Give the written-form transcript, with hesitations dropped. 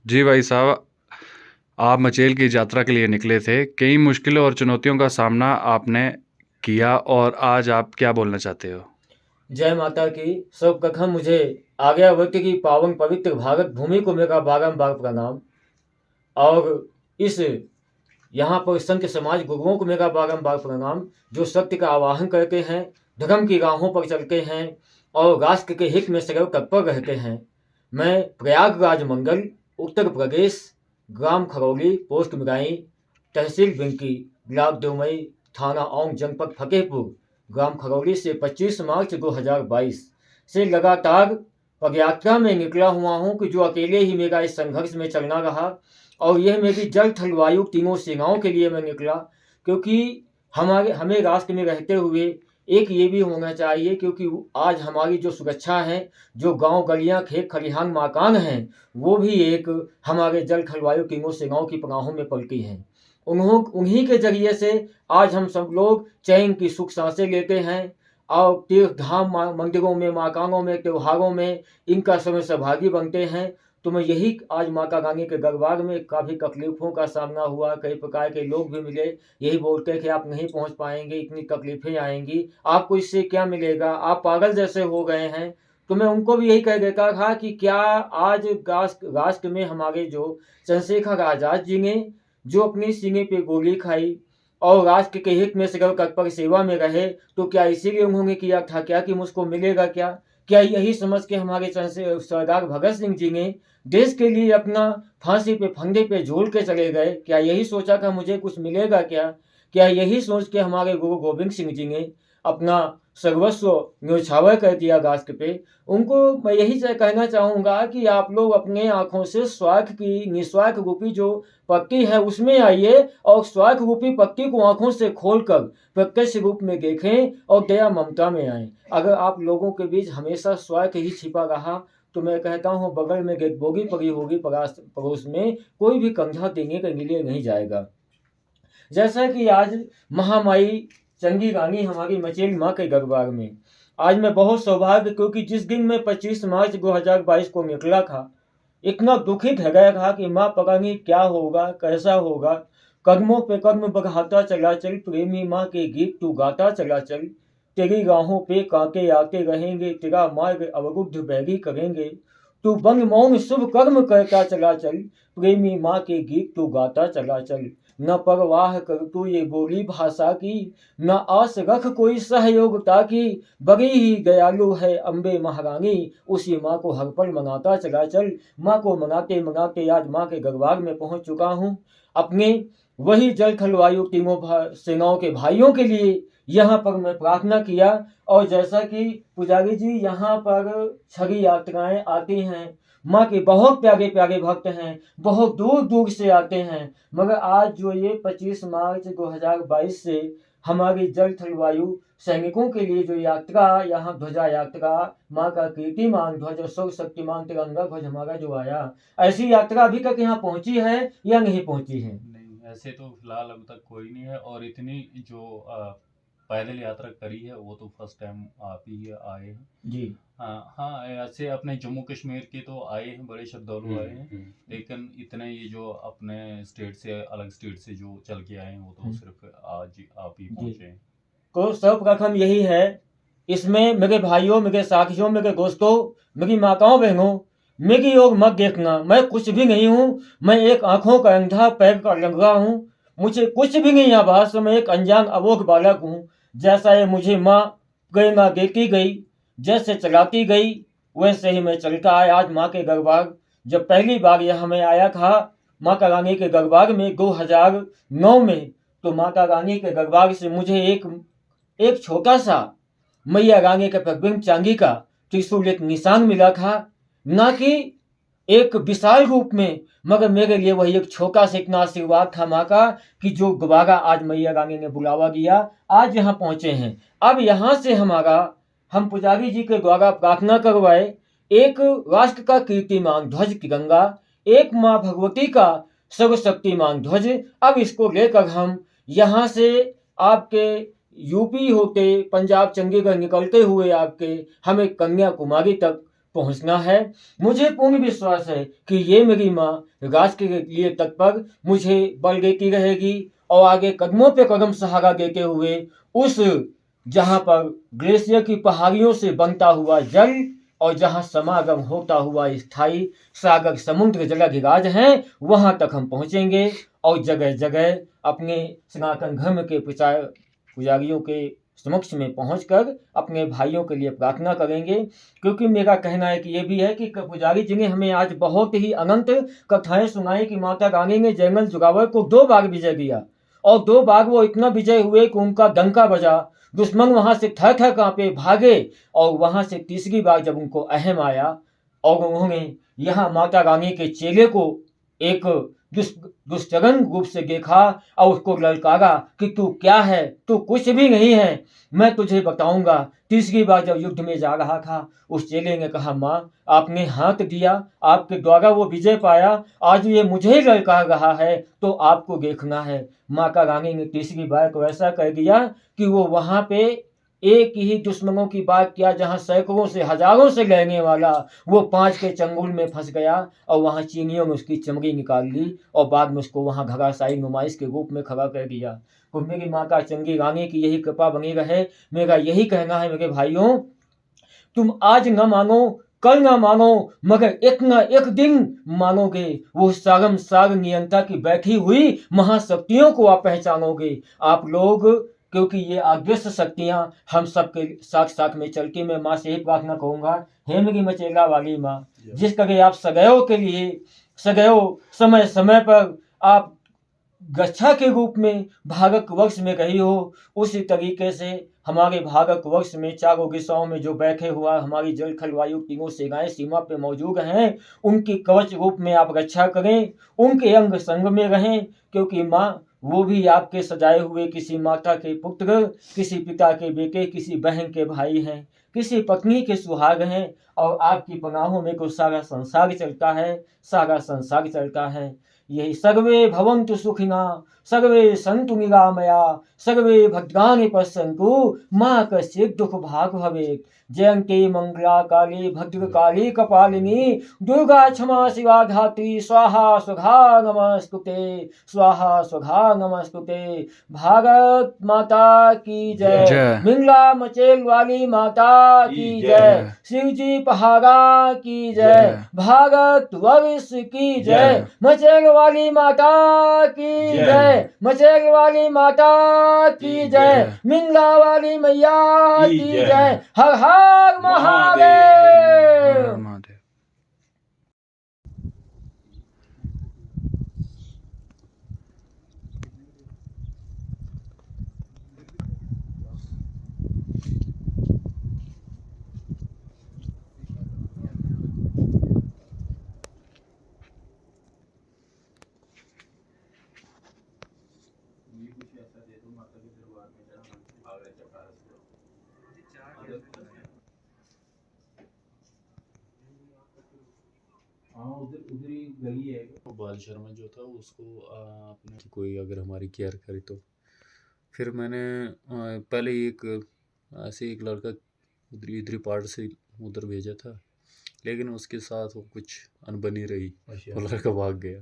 जी भाई साहब, आप मचेल की यात्रा के लिए निकले थे। कई मुश्किलों और चुनौतियों का सामना आपने किया और आज आप क्या बोलना चाहते हो? जय माता की। सर्वप्रथम मुझे आर्यावर्त की पावन पवित्र भारत भूमि को मेरा बारंबार प्रणाम। और इस यहाँ पर संत समाज गुरुओं को मेरा बारंबार प्रणाम, जो सत्य का आवाहन करते हैं, धर्म की राहों पर चलते हैं और राष्ट्र के हित में सदैव तत्पर रहते हैं। मैं प्रयागराज मंडल, उत्तर प्रदेश, ग्राम खरौली, पोस्ट मिराई, तहसील बिंकी, ब्लॉक देवमई, थाना औंग, जनपद फतेहपुर, ग्राम खरौली से 25 मार्च 2022 से लगातार पदयात्रा में निकला हुआ हूँ कि जो अकेले ही मेरा इस संघर्ष में चलना रहा। और यह मेरी जल थल वायु तीनों सेनाओं के लिए मैं निकला, क्योंकि हमें राष्ट्र में रहते हुए एक ये भी होना चाहिए, क्योंकि आज हमारी जो सुरक्षा है, जो गांव गलियां खेत खलिहान मकान हैं, वो भी एक हमारे जल थल वायु तीनों सेनाओं की पनाहों में पलती हैं। उन्हीं के जरिए से आज हम सब लोग चैन की सुख सांसें लेते हैं और तीर्थ धाम मंदिरों में, मकानों में, त्योहारों में इनका समय सहभागी बनते हैं। तो मैं यही आज माता रानी के दरबार में काफ़ी तकलीफ़ों का सामना हुआ, कई प्रकार के लोग भी मिले, यही बोलते कि आप नहीं पहुंच पाएंगे, इतनी तकलीफ़ें आएंगी, आपको इससे क्या मिलेगा, आप पागल जैसे हो गए हैं। तो मैं उनको भी यही कह देता था कि क्या आज राष्ट्र में हमारे जो चंद्रशेखर आज़ाद जी ने जो अपनी सीने पे गोली खाई और राष्ट्र के हित में सदैव तत्पर सेवा में रहे, तो क्या इसीलिए उन्होंने किया था क्या कि मुझको मिलेगा क्या? क्या यही समझ के हमारे सरदार भगत सिंह जी ने देश के लिए अपना फांसी पे फंदे पे झूल के चले गए? क्या यही सोचा था मुझे कुछ मिलेगा क्या? क्या यही सोच के हमारे गुरु गोविंद सिंह जी ने अपना सर्वस्व न्यौछावर कर दिया राष्ट्र पे? उनको मैं यही कहना चाहूँगा कि आप लोग अपने आँखों से स्वार्थ की निस्वार्थ रूपी जो पत्ती है उसमें आइए और स्वार्थ रूपी पत्ती को आँखों से खोलकर प्रत्यक्ष रूप में देखें और दया ममता में आएँ। अगर आप लोगों के बीच हमेशा स्वार्थ ही छिपा रहा, तो मैं कहता हूँ बगल में एक बोगी पड़ी होगी पड़ोस में, कोई भी कंधा देने के लिए नहीं जाएगा। जैसा कि आज महामाई चंगी रानी हमारी मचेल माँ के दरबार में आज मैं बहुत सौभाग्य, क्योंकि जिस दिन मैं 25 मार्च 2022 को निकला था, इतना दुखित हो गया था कि माँ पता नहीं क्या होगा, कैसा होगा। कदमों पे कदम बढ़ाता चला चल, प्रेमी माँ के गीत तू गाता चला चल, तेरी राहों पे कांटे आते रहेंगे, तेरा मार्ग अवरुद्ध बैरी करेंगे, तू बंग मौन शुभ कर्म करता चला चल, प्रेमी माँ के गीत तू गाता चला चल। न परवाह कर तू ये बोली भाषा की, न आस रख कोई सहयोगिता की, बड़ी ही दयालु है अम्बे महारानी, उसी माँ को हर पल मनाता चला चल। माँ को मनाते मनाते आज माँ के दरबार में पहुंच चुका हूँ। अपने वही जल थल वायु तीनों सेनाओं के भाइयों के लिए यहाँ पर मैं प्रार्थना किया। और जैसा कि पुजारी जी यहाँ पर छड़ी यात्राएं आती हैं, माँ के बहुत प्यारे प्यारे भक्त हैं, बहुत दूर दूर से आते हैं, मगर आज जो ये 25 मार्च 2022 से हमारी जल थल वायु सैनिकों के लिए जो यात्रा, यहाँ ध्वजा यात्रा, माँ का कीर्तिमान ध्वज और सर्व शक्तिमान तिरंगा ध्वज हमारा जो आया, ऐसी यात्रा अभी तक यहाँ पहुंची है या नहीं पहुंची है? नहीं, ऐसे तो फिलहाल अभी तक कोई नहीं है, और इतनी जो पैदल यात्रा करी है वो तो फर्स्ट टाइम आप ही आए हैं जी। हाँ हाँ, ऐसे अपने जम्मू कश्मीर के तो आए हैं, बड़े श्रद्धालु आए हैं, लेकिन इतने ये जो अपने स्टेट से, अलग स्टेट से जो चल के आए हैं वो तो सिर्फ आज आप ही पहुंचे हैं। तो सर्वप्रथम यही है, इसमें मेरे भाइयों, मेरे साथियों, मेरे दोस्तों, मेरी माताओं बहनों, मेरी ओर मत देखना, मैं कुछ भी नहीं हूँ। मैं एक आंखों का अंधा, पैर का लंगड़ा हूँ, मुझे कुछ भी नहीं आभास, मैं एक अनजान अबोध बालक हूँ। जैसा ये मुझे माँ प्रेरणा देती गई, जैसे चलाती गई, वैसे ही मैं चलता आया। आज माँ के दरबार जब पहली बार यहाँ मैं आया था, माता रानी के दरबार में 2009 में, तो माता रानी के दरबार से मुझे एक छोटा सा मैया रानी के प्रतिबिंब चांदी का त्रिशूल, एक निशान मिला था, ना कि एक विशाल रूप में, मगर मेरे लिए वही एक छोटा सा इतना आशीर्वाद था माँ का कि जो दोबारा आज मैया रानी ने बुलावा दिया, आज यहाँ पहुंचे हैं। अब यहाँ से हम पुजारी जी के द्वारा प्रार्थना करवाए, एक राष्ट्र का कीर्तिमान ध्वज तिरंगा, एक माँ भगवती का सर्वशक्तिमान ध्वज, अब इसको लेकर हम यहाँ से आपके यूपी होते पंजाब चंडीगढ़ निकलते हुए आपके हमें कन्याकुमारी तक पहुंचना है। मुझे पूर्ण विश्वास है कि ये मेरी माँ राष्ट्र के लिए तत्पर मुझे बल देती रहेगी और आगे कदमों पे कदम सहारा देते हुए उस जहाँ पर ग्लेशियर की पहाड़ियों से बनता हुआ जल और जहाँ समागम होता हुआ स्थायी सागर समुद्र जलाधिराज हैं, वहाँ तक हम पहुँचेंगे और जगह जगह अपने सनातन धर्म के प्रचार पुजारियों के समक्ष में पहुंचकर अपने भाइयों के लिए प्रार्थना करेंगे। क्योंकि मेरा कहना है कि ये भी है कि पुजारी जी ने हमें आज बहुत ही अनंत कथाएं सुनाई कि माता रानी ने जयमल जोरावर को 2 बार विजय दिया और 2 बार वो इतना विजय हुए कि उनका डंका बजा, दुश्मन वहां से थर थर कांपे भागे और वहां से तीसरी बार जब उनको अहम आया और उन्होंने यहाँ माता रानी के चेले को एक दुष्चरण रूप से देखा और उसको ललकारा कि तू क्या है, तू कुछ भी नहीं है, मैं तुझे बताऊंगा। तीसरी बार जब युद्ध में जा रहा था उस चेले ने कहा, माँ आपने हाथ दिया, आपके द्वारा वो विजय पाया, आज ये मुझे ही ललकार रहा है तो आपको देखना है। माता रानी ने तीसरी बार को ऐसा कह दिया कि वो वहां पे एक ही दुश्मनों की बात किया जहां सैकड़ों से हजारों से लड़ने वाला वो 5 के चंगुल में फंस गया और वहां चीनियों में उसकी चमड़ी निकाल ली और बाद में उसको वहां घराशायी नुमाइश के रूप में खड़ा कर दिया। तो मेरी माता चंगी रानी की यही कृपा बनी रहे। मेरा यही कहना है मेरे भाइयों, तुम आज न मानो कल न मानो मगर एक न एक दिन मानोगे। वो सारम सार नियंता की बैठी हुई महाशक्तियों को आप पहचानोगे। आप लोग क्योंकि ये अदृश्य शक्तियां हम सबके साथ साथ में चल के मैं माँ से ही प्रार्थना करूंगा, हे मेरी मचेला वाली माँ, जिस तरह आप सदैव के लिए सदैव समय समय पर आप गच्छा के रूप में भारत वर्ष में रही हो, उसी तरीके से हमारे भारत वर्ष में चारों दिशाओं में जो बैठे हुआ हमारी जल थल वायु तीनों सेनाएं सीमा पे मौजूद हैं, उनकी कवच रूप में आप रक्षा करें, उनके अंग संग में रहें। क्योंकि माँ वो भी आपके सजाए हुए किसी माता के पुत्र, किसी पिता के बेटे, किसी बहन के भाई हैं, किसी पत्नी के सुहाग हैं और आपकी पनाहों में कुछ सारा संसार चलता है, सारा संसार चलता है। यही सर्वे भवन्तु सुखिना सर्वे सन्तु निरामया सर्वे भद्राणि पश्यन्तु मा कश्चित् दुःख भाग् भवेत्। जयन्ती मंगला काली भद्रकाली कपालिनी दुर्गा क्षमा शिवा धात्री स्वाहा स्वधा नमस्तुते स्वाहा स्वधा नमस्तुते। भारत माता की जय। मिंगला मचेल वाली माता की जय। शिवजी पहाड़ा की जय। भारत वर्ष की जय। मचेल वाली माता की जय। मचेल वाली माता की जय। मिंगला वाली मैया की जय। हर हर महादेव। महादेव। उधर ही गली है। बाल शर्मा जो था उसको आपने कोई अगर हमारी केयर करे तो फिर मैंने पहले एक ऐसे एक लड़का उधरी पार्ट से उधर भेजा था, लेकिन उसके साथ वो कुछ अनबनी रही, वो लड़का भाग गया।